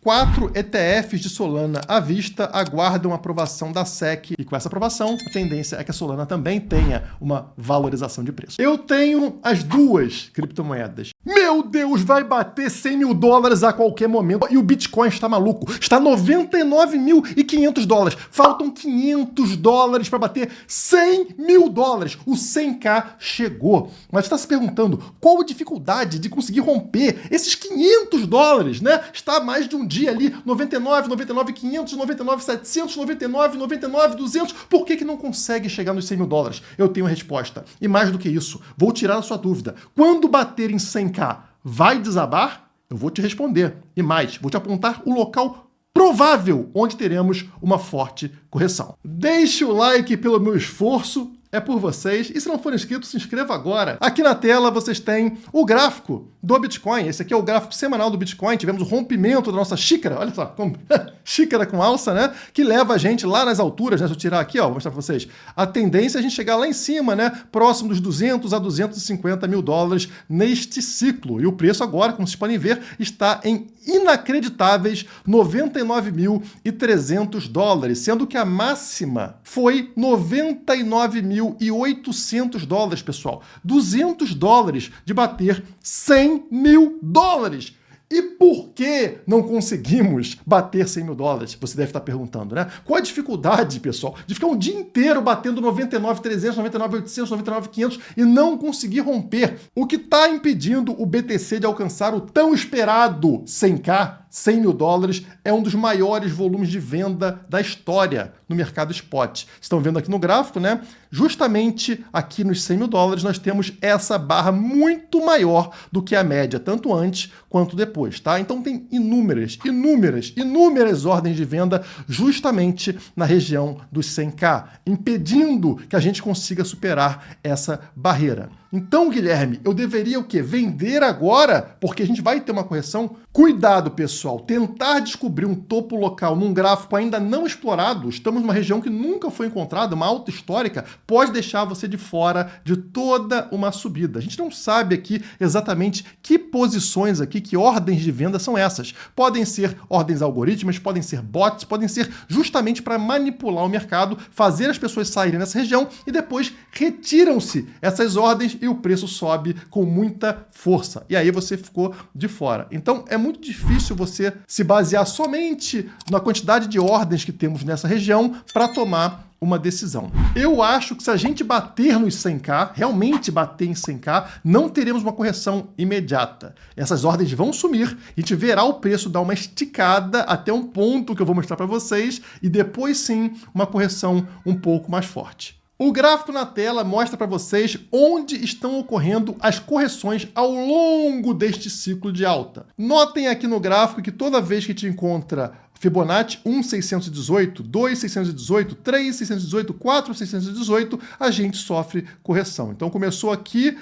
4 ETFs de Solana à vista aguardam a aprovação da SEC e com essa aprovação, a tendência é que a Solana também tenha uma valorização de preço. Eu tenho as duas criptomoedas. Meu Deus, vai bater 100 mil dólares a qualquer momento e o Bitcoin está maluco. Está 99.500 dólares. Faltam 500 dólares para bater 100 mil dólares. O 100k chegou. Mas você está se perguntando qual a dificuldade de conseguir romper esses 500 dólares, né? Está há mais de um dia ali, 99, 99.500, 99.700, 99, 99.200. Por que não consegue chegar nos 100 mil dólares? Eu tenho a resposta. E mais do que isso, vou tirar a sua dúvida. Quando bater em 100k, vai desabar? Eu vou te responder. E mais, vou te apontar o local provável onde teremos uma forte correção. Deixe o like pelo meu esforço. É por vocês. E se não for inscrito, se inscreva agora. Aqui na tela vocês têm o gráfico do Bitcoin. Esse aqui é o gráfico semanal do Bitcoin. Tivemos o rompimento da nossa xícara. Olha só, como xícara com alça, né? Que leva a gente lá nas alturas, né? Se eu tirar aqui, ó, vou mostrar para vocês. A tendência é a gente chegar lá em cima, né? Próximo dos 200 a 250 mil dólares neste ciclo. E o preço agora, como vocês podem ver, está em inacreditáveis 99.300 dólares, sendo que a máxima foi 99.800 dólares, pessoal. 200 dólares de bater 100 mil dólares. E por que não conseguimos bater 100 mil dólares? Você deve estar perguntando, né? Qual a dificuldade, pessoal, de ficar um dia inteiro batendo 99.300, 99.800, 99.500 e não conseguir romper? O que está impedindo o BTC de alcançar o tão esperado 100k, 100 mil dólares, é um dos maiores volumes de venda da história no mercado spot. Estão vendo aqui no gráfico, né? Justamente aqui nos 100 mil dólares nós temos essa barra muito maior do que a média, tanto antes quanto depois, tá? Então tem inúmeras ordens de venda justamente na região dos 100k, impedindo que a gente consiga superar essa barreira. Então, Guilherme, eu deveria o quê? Vender agora? Porque a gente vai ter uma correção? Cuidado, pessoal. Tentar descobrir um topo local num gráfico ainda não explorado, estamos numa região que nunca foi encontrada, uma alta histórica, pode deixar você de fora de toda uma subida. A gente não sabe aqui exatamente que posições aqui, que ordens de venda são essas. Podem ser ordens algorítmicas, podem ser bots, podem ser justamente para manipular o mercado, fazer as pessoas saírem nessa região e depois retiram-se essas ordens e o preço sobe com muita força. E aí você ficou de fora. Então é muito difícil você se basear somente na quantidade de ordens que temos nessa região para tomar uma decisão. Eu acho que se a gente bater nos 100k, realmente bater em 100k, não teremos uma correção imediata. Essas ordens vão sumir, a gente verá o preço dar uma esticada até um ponto que eu vou mostrar para vocês e depois sim uma correção um pouco mais forte. O gráfico na tela mostra para vocês onde estão ocorrendo as correções ao longo deste ciclo de alta. Notem aqui no gráfico que toda vez que te encontra Fibonacci 1.618, 2.618, 3.618, 4.618, a gente sofre correção. Então começou aqui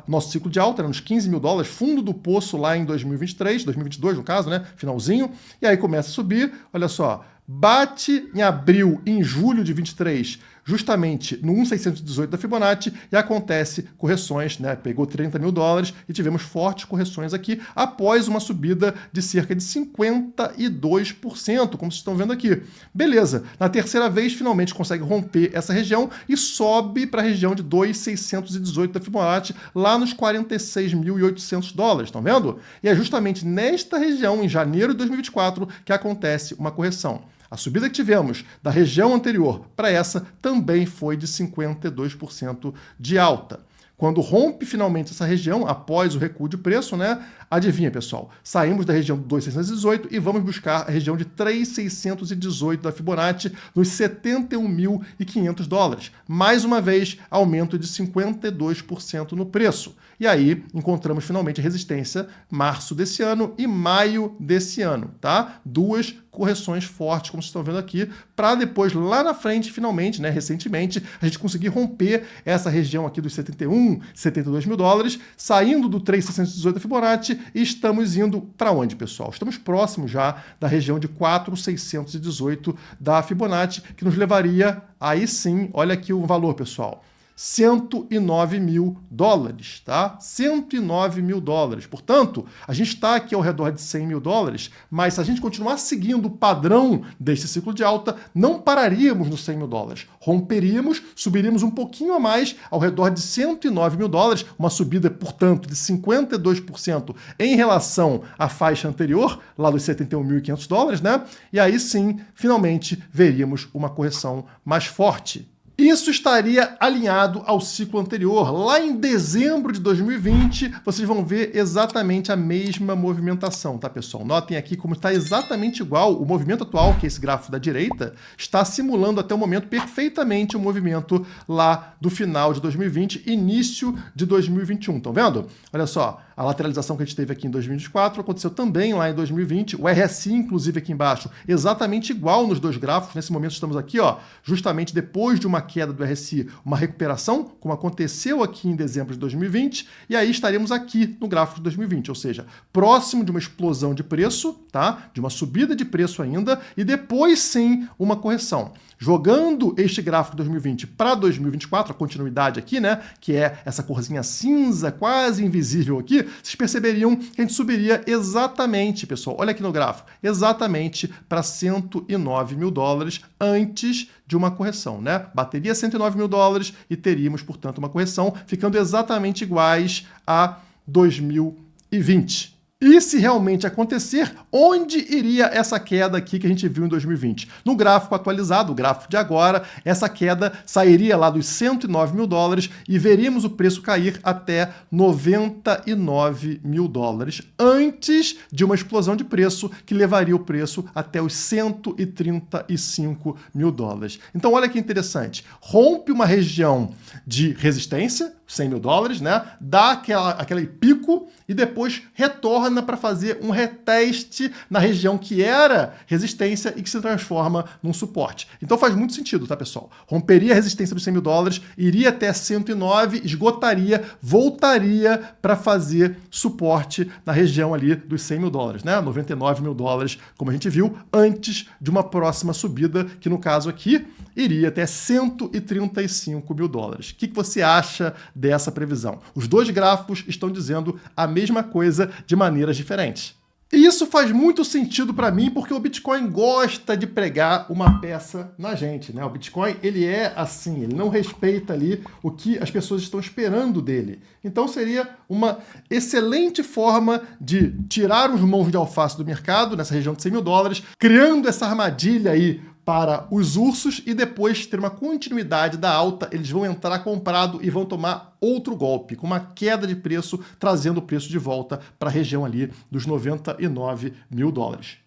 nosso ciclo de alta, nos 15 mil dólares, fundo do poço lá em 2023, 2022 no caso, né, finalzinho, e aí começa a subir, olha só, bate em abril, em julho de 23, justamente no 1.618 da Fibonacci e acontece correções, né? Pegou 30 mil dólares e tivemos fortes correções aqui após uma subida de cerca de 52%, como vocês estão vendo aqui. Beleza, na terceira vez finalmente consegue romper essa região e sobe para a região de 2.618 da Fibonacci, lá nos 46.800 dólares, estão vendo? E é justamente nesta região, em janeiro de 2024, que acontece uma correção. A subida que tivemos da região anterior para essa também foi de 52% de alta. Quando rompe finalmente essa região, após o recuo de preço, né? Adivinha, pessoal? Saímos da região de 2.618 e vamos buscar a região de 3.618 da Fibonacci nos 71.500 dólares. Mais uma vez, aumento de 52% no preço. E aí, encontramos finalmente resistência março desse ano e maio desse ano, tá? Duas correções fortes, como vocês estão vendo aqui, para depois, lá na frente, finalmente, né, recentemente, a gente conseguir romper essa região aqui dos 71, 72 mil dólares, saindo do 3.618 da Fibonacci e estamos indo para onde, pessoal? Estamos próximos já da região de 4.618 da Fibonacci, que nos levaria, aí sim, olha aqui o valor, pessoal, 109 mil dólares, tá? 109 mil dólares. Portanto, a gente está aqui ao redor de 100 mil dólares, mas se a gente continuar seguindo o padrão deste ciclo de alta, não pararíamos nos 100 mil dólares. Romperíamos, subiríamos um pouquinho a mais, ao redor de 109 mil dólares, uma subida, portanto, de 52% em relação à faixa anterior, lá dos 71.500 dólares, né? E aí sim, finalmente, veríamos uma correção mais forte. Isso estaria alinhado ao ciclo anterior. Lá em dezembro de 2020, vocês vão ver exatamente a mesma movimentação, tá, pessoal? Notem aqui como está exatamente igual. O movimento atual, que é esse gráfico da direita, está simulando até o momento perfeitamente o movimento lá do final de 2020, início de 2021. Estão vendo? Olha só, a lateralização que a gente teve aqui em 2024 aconteceu também lá em 2020. O RSI, inclusive, aqui embaixo, exatamente igual nos dois gráficos. Nesse momento estamos aqui, ó, justamente depois de uma queda do RSI, uma recuperação, como aconteceu aqui em dezembro de 2020, e aí estaremos aqui no gráfico de 2020, ou seja, próximo de uma explosão de preço, tá? De uma subida de preço ainda, e depois sim uma correção. Jogando este gráfico de 2020 para 2024, a continuidade aqui, né, que é essa corzinha cinza quase invisível aqui, vocês perceberiam que a gente subiria exatamente, pessoal, olha aqui no gráfico, exatamente para 109 mil dólares antes de uma correção, né? Bateria 109 mil dólares e teríamos, portanto, uma correção, ficando exatamente iguais a 2020. E se realmente acontecer, onde iria essa queda aqui que a gente viu em 2020? No gráfico atualizado, o gráfico de agora, essa queda sairia lá dos 109 mil dólares e veríamos o preço cair até 99 mil dólares, antes de uma explosão de preço que levaria o preço até os 135 mil dólares. Então olha que interessante, rompe uma região de resistência, 100 mil dólares, né? Dá aquele pico e depois retorna para fazer um reteste na região que era resistência e que se transforma num suporte. Então faz muito sentido, tá, pessoal? Romperia a resistência dos 100 mil dólares, iria até 109, esgotaria, voltaria para fazer suporte na região ali dos 100 mil dólares, né? 99 mil dólares, como a gente viu, antes de uma próxima subida, que no caso aqui iria até 135 mil dólares. O que você acha dessa previsão? Os dois gráficos estão dizendo a mesma coisa de maneiras diferentes. E isso faz muito sentido para mim, porque o Bitcoin gosta de pregar uma peça na gente, né? O Bitcoin, ele é assim, ele não respeita ali o que as pessoas estão esperando dele. Então seria uma excelente forma de tirar os mãos de alface do mercado, nessa região de 100 mil dólares, criando essa armadilha aí para os ursos e depois ter uma continuidade da alta, eles vão entrar comprado e vão tomar outro golpe, com uma queda de preço, trazendo o preço de volta para a região ali dos 99 mil dólares.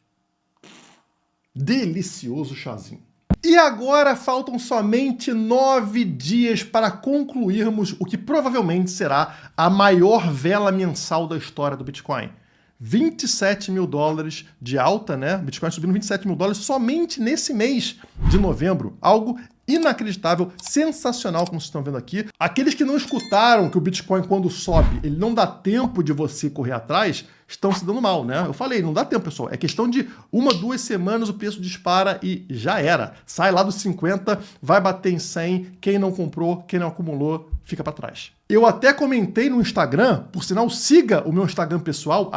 Delicioso chazinho. E agora faltam somente 9 dias para concluirmos o que provavelmente será a maior vela mensal da história do Bitcoin. 27 mil dólares de alta, né? Bitcoin subindo 27 mil dólares somente nesse mês de novembro. Algo inacreditável, sensacional, como vocês estão vendo aqui. Aqueles que não escutaram que o Bitcoin, quando sobe, ele não dá tempo de você correr atrás, estão se dando mal, né? Eu falei, não dá tempo, pessoal. É questão de 1, 2 semanas, o preço dispara e já era. Sai lá dos 50, vai bater em 100. Quem não comprou, quem não acumulou, fica para trás. Eu até comentei no Instagram, por sinal, siga o meu Instagram pessoal,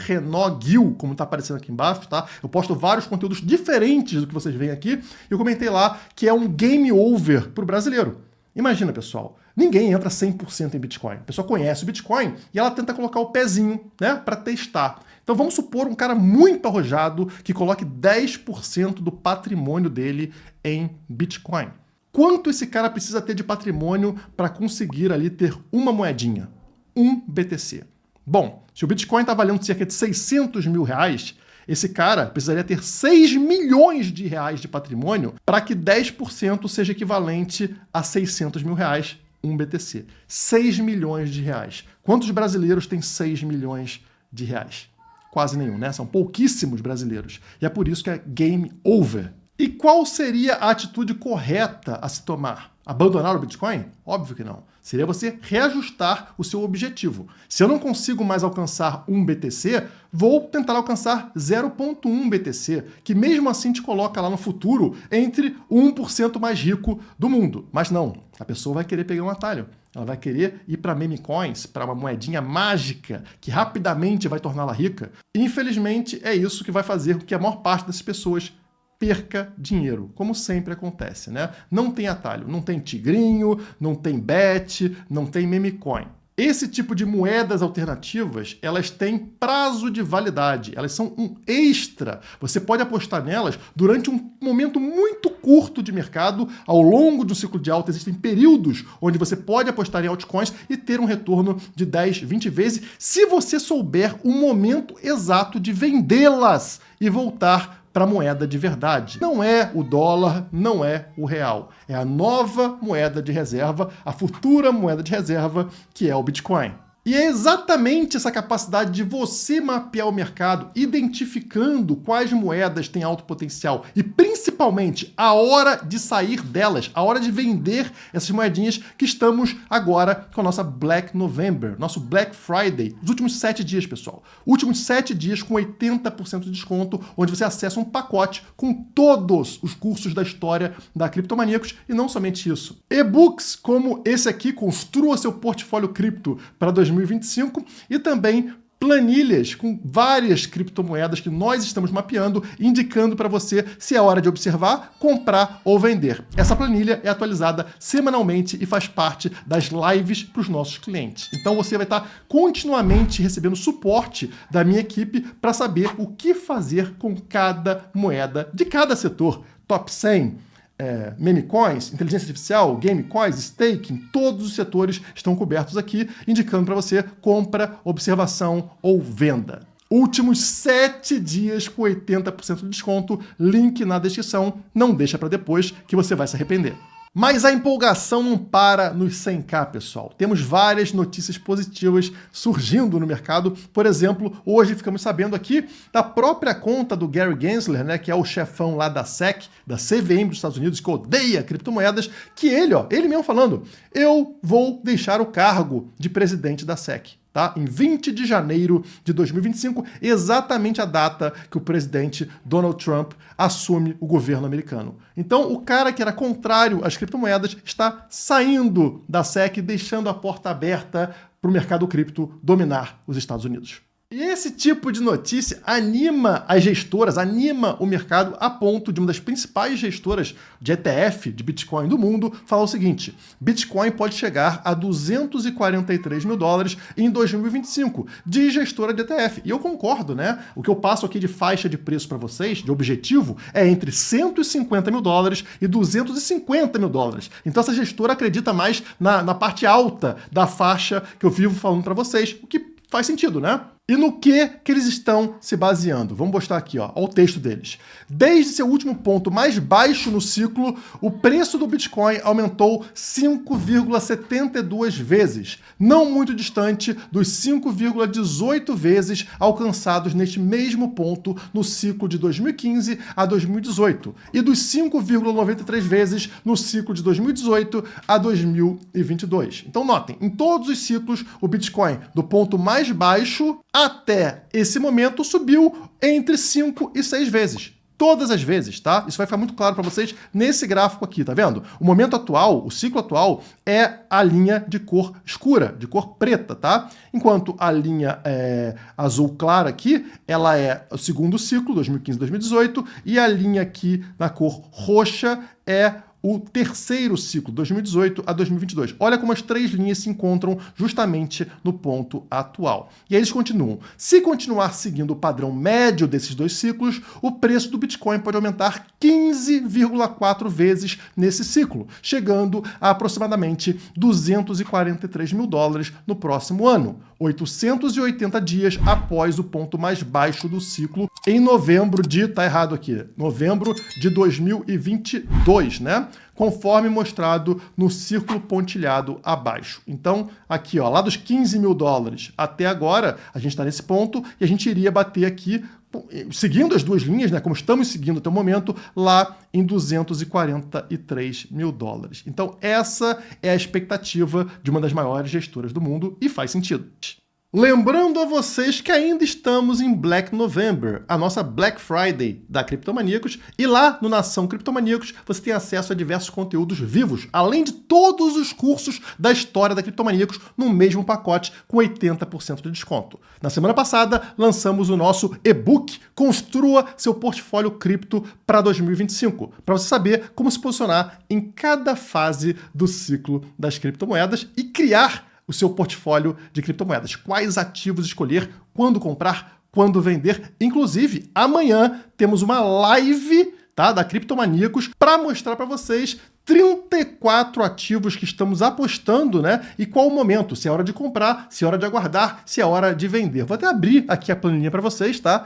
@Renogil, como tá aparecendo aqui embaixo, tá? Eu posto vários conteúdos diferentes do que vocês veem aqui. E eu comentei lá que é um game over pro brasileiro. Imagina, pessoal, ninguém entra 100% em Bitcoin. A pessoa conhece o Bitcoin e ela tenta colocar o pezinho, né, para testar. Então vamos supor um cara muito arrojado que coloque 10% do patrimônio dele em Bitcoin. Quanto esse cara precisa ter de patrimônio para conseguir ali ter uma moedinha? 1 BTC. Bom, se o Bitcoin está valendo cerca de 600 mil reais, esse cara precisaria ter 6 milhões de reais de patrimônio para que 10% seja equivalente a 600 mil reais, 1 BTC. 6 milhões de reais. Quantos brasileiros têm 6 milhões de reais? Quase nenhum, né? São pouquíssimos brasileiros. E é por isso que é game over. E qual seria a atitude correta a se tomar? Abandonar o Bitcoin? Óbvio que não. Seria você reajustar o seu objetivo. Se eu não consigo mais alcançar 1 BTC, vou tentar alcançar 0,1 BTC, que mesmo assim te coloca lá no futuro entre o 1% mais rico do mundo. Mas não, a pessoa vai querer pegar um atalho. Ela vai querer ir para meme coins, para uma moedinha mágica que rapidamente vai torná-la rica. Infelizmente, é isso que vai fazer com que a maior parte das pessoas perca dinheiro, como sempre acontece, né? Não tem atalho, não tem tigrinho, não tem bet, não tem meme coin. Esse tipo de moedas alternativas, elas têm prazo de validade, elas são um extra. Você pode apostar nelas durante um momento muito curto de mercado, ao longo de um ciclo de alta. Existem períodos onde você pode apostar em altcoins e ter um retorno de 10, 20 vezes, se você souber o momento exato de vendê-las e voltar para a moeda de verdade. Não é o dólar, não é o real. É a nova moeda de reserva, a futura moeda de reserva, que é o Bitcoin. E é exatamente essa capacidade de você mapear o mercado, identificando quais moedas têm alto potencial e principalmente a hora de sair delas, a hora de vender essas moedinhas, que estamos agora com a nossa Black November, nosso Black Friday, os últimos 7 dias, pessoal. Últimos 7 dias com 80% de desconto, onde você acessa um pacote com todos os cursos da história da Criptomaníacos e não somente isso. E-books como esse aqui, Construa seu portfólio cripto para 2025, e também planilhas com várias criptomoedas que nós estamos mapeando, indicando para você se é hora de observar, comprar ou vender. Essa planilha é atualizada semanalmente e faz parte das lives para os nossos clientes. Então você vai estar continuamente recebendo suporte da minha equipe para saber o que fazer com cada moeda de cada setor. Top 100, meme coins, inteligência artificial, game coins, staking, todos os setores estão cobertos aqui, indicando para você compra, observação ou venda. Últimos 7 dias com 80% de desconto, link na descrição, não deixa para depois que você vai se arrepender. Mas a empolgação não para nos 100k, pessoal. Temos várias notícias positivas surgindo no mercado. Por exemplo, hoje ficamos sabendo aqui da própria conta do Gary Gensler, né, que é o chefão lá da SEC, da CVM dos Estados Unidos, que odeia criptomoedas, que ele mesmo falando, eu vou deixar o cargo de presidente da SEC. Tá? Em 20 de janeiro de 2025, exatamente a data que o presidente Donald Trump assume o governo americano. Então, o cara que era contrário às criptomoedas está saindo da SEC, deixando a porta aberta para o mercado cripto dominar os Estados Unidos. E esse tipo de notícia anima as gestoras, anima o mercado, a ponto de uma das principais gestoras de ETF, de Bitcoin do mundo, falar o seguinte: Bitcoin pode chegar a 243 mil dólares em 2025, de gestora de ETF. E eu concordo, né? O que eu passo aqui de faixa de preço para vocês, de objetivo, é entre 150 mil dólares e 250 mil dólares. Então essa gestora acredita mais na parte alta da faixa que eu vivo falando para vocês, o que faz sentido, né? E no que eles estão se baseando? Vamos mostrar aqui, ó, o texto deles. Desde seu último ponto mais baixo no ciclo, o preço do Bitcoin aumentou 5,72 vezes, não muito distante dos 5,18 vezes alcançados neste mesmo ponto no ciclo de 2015 a 2018 e dos 5,93 vezes no ciclo de 2018 a 2022. Então notem, em todos os ciclos, o Bitcoin do ponto mais baixo até esse momento subiu entre 5 e 6 vezes. Todas as vezes, tá? Isso vai ficar muito claro para vocês nesse gráfico aqui, tá vendo? O momento atual, o ciclo atual, é a linha de cor escura, de cor preta, tá? Enquanto a linha azul clara aqui, ela é o segundo ciclo, 2015-2018, e a linha aqui na cor roxa é o terceiro ciclo, 2018 a 2022. Olha como as três linhas se encontram justamente no ponto atual. E aí eles continuam. Se continuar seguindo o padrão médio desses dois ciclos, o preço do Bitcoin pode aumentar 15,4 vezes nesse ciclo, chegando a aproximadamente 243 mil dólares no próximo ano, 880 dias após o ponto mais baixo do ciclo, em novembro de, tá errado aqui, novembro de 2022, né? Conforme mostrado no círculo pontilhado abaixo. Então, aqui, ó, lá dos 15 mil dólares até agora, a gente está nesse ponto e a gente iria bater aqui, seguindo as duas linhas, né, como estamos seguindo até o momento, lá em 243 mil dólares. Então, essa é a expectativa de uma das maiores gestoras do mundo e faz sentido. Lembrando a vocês que ainda estamos em Black November, a nossa Black Friday da Criptomaníacos, e lá no Nação Criptomaníacos você tem acesso a diversos conteúdos vivos, além de todos os cursos da história da Criptomaníacos no mesmo pacote com 80% de desconto. Na semana passada lançamos o nosso e-book Construa seu portfólio cripto para 2025, para você saber como se posicionar em cada fase do ciclo das criptomoedas e criar o seu portfólio de criptomoedas. Quais ativos escolher, quando comprar, quando vender. Inclusive, amanhã temos uma live, tá, da Criptomaníacos para mostrar para vocês 34 ativos que estamos apostando, né? E qual o momento, se é hora de comprar, se é hora de aguardar, se é hora de vender. Vou até abrir aqui a planilha para vocês, tá?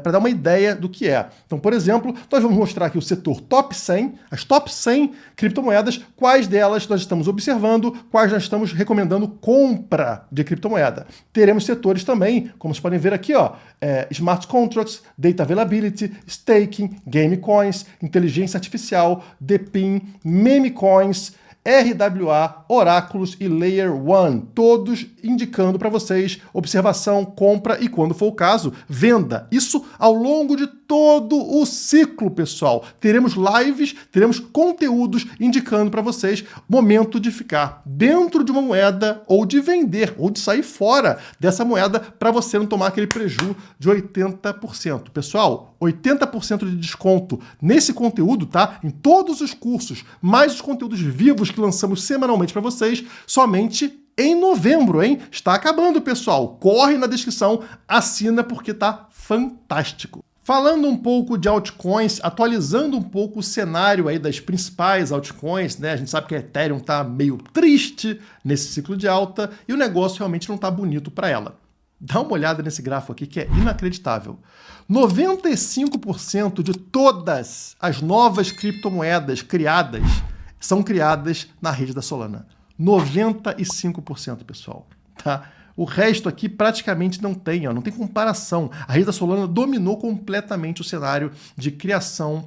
Para dar uma ideia do que é. Então, por exemplo, nós vamos mostrar aqui o setor top 100, as top 100 criptomoedas, quais delas nós estamos observando, quais nós estamos recomendando compra de criptomoeda. Teremos setores também, como vocês podem ver aqui, ó, Smart Contracts, Data Availability, Staking, Game Coins, Inteligência Artificial, DePIN, Meme Coins, RWA, Oráculos e Layer 1, todos indicando para vocês observação, compra e, quando for o caso, venda. Isso ao longo de todo o ciclo, pessoal. Teremos lives, teremos conteúdos indicando para vocês momento de ficar dentro de uma moeda ou de vender, ou de sair fora dessa moeda para você não tomar aquele prejuízo de 80%. Pessoal, 80% de desconto nesse conteúdo, tá? Em todos os cursos, mais os conteúdos vivos que lançamos semanalmente para vocês, somente em novembro, hein? Está acabando, pessoal. Corre na descrição, assina porque tá fantástico. Falando um pouco de altcoins, atualizando um pouco o cenário aí das principais altcoins, né? A gente sabe que a Ethereum tá meio triste nesse ciclo de alta e o negócio realmente não tá bonito para ela. Dá uma olhada nesse gráfico aqui que é inacreditável. 95% de todas as novas criptomoedas criadas são criadas na rede da Solana. 95%, pessoal. Tá? O resto aqui praticamente não tem, ó, não tem comparação. A rede da Solana dominou completamente o cenário de criação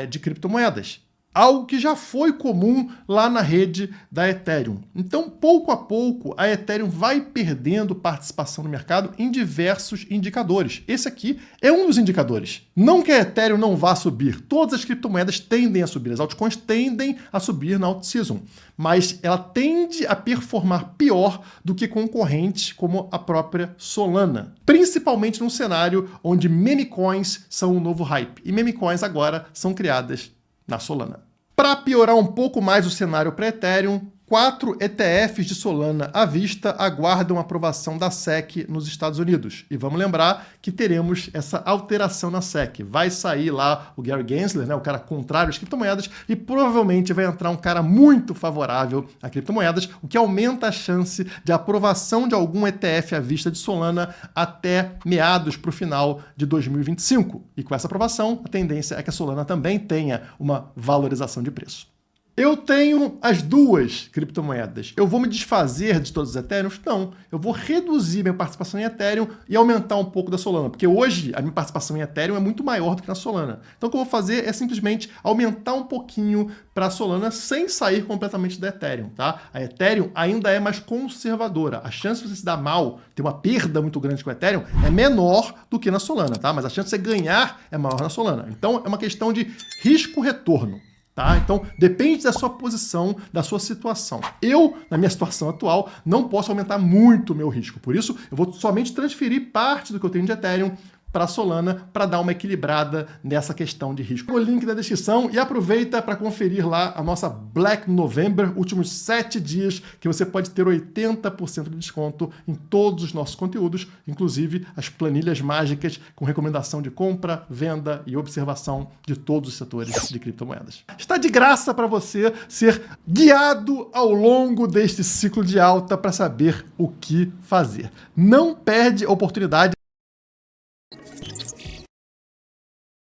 de criptomoedas. Algo que já foi comum lá na rede da Ethereum. Então, pouco a pouco, a Ethereum vai perdendo participação no mercado em diversos indicadores. Esse aqui é um dos indicadores. Não que a Ethereum não vá subir. Todas as criptomoedas tendem a subir. As altcoins tendem a subir na alt-season. Mas ela tende a performar pior do que concorrentes como a própria Solana. Principalmente num cenário onde meme coins são o novo hype. E meme coins agora são criadas na Solana. Para piorar um pouco mais o cenário para Ethereum, 4 ETFs de Solana à vista aguardam a aprovação da SEC nos Estados Unidos. E vamos lembrar que teremos essa alteração na SEC. Vai sair lá o Gary Gensler, né, o cara contrário às criptomoedas, e provavelmente vai entrar um cara muito favorável a criptomoedas, o que aumenta a chance de aprovação de algum ETF à vista de Solana até meados para o final de 2025. E com essa aprovação, a tendência é que a Solana também tenha uma valorização de preço. Eu tenho as duas criptomoedas. Eu vou me desfazer de todos os Ethereums? Não. Eu vou reduzir minha participação em Ethereum e aumentar um pouco da Solana, porque hoje a minha participação em Ethereum é muito maior do que na Solana. Então o que eu vou fazer é simplesmente aumentar um pouquinho para a Solana sem sair completamente da Ethereum, tá? A Ethereum ainda é mais conservadora. A chance de você se dar mal, ter uma perda muito grande com o Ethereum, é menor do que na Solana, tá? Mas a chance de você ganhar é maior na Solana. Então é uma questão de risco-retorno. Tá? Então, depende da sua posição, da sua situação. Eu, na minha situação atual, não posso aumentar muito o meu risco. Por isso, eu vou somente transferir parte do que eu tenho de Ethereum para a Solana para dar uma equilibrada nessa questão de risco. O link na descrição e aproveita para conferir lá a nossa Black November, últimos 7 dias, que você pode ter 80% de desconto em todos os nossos conteúdos, inclusive as planilhas mágicas com recomendação de compra, venda e observação de todos os setores de criptomoedas. Está de graça para você ser guiado ao longo deste ciclo de alta para saber o que fazer. Não perde a oportunidade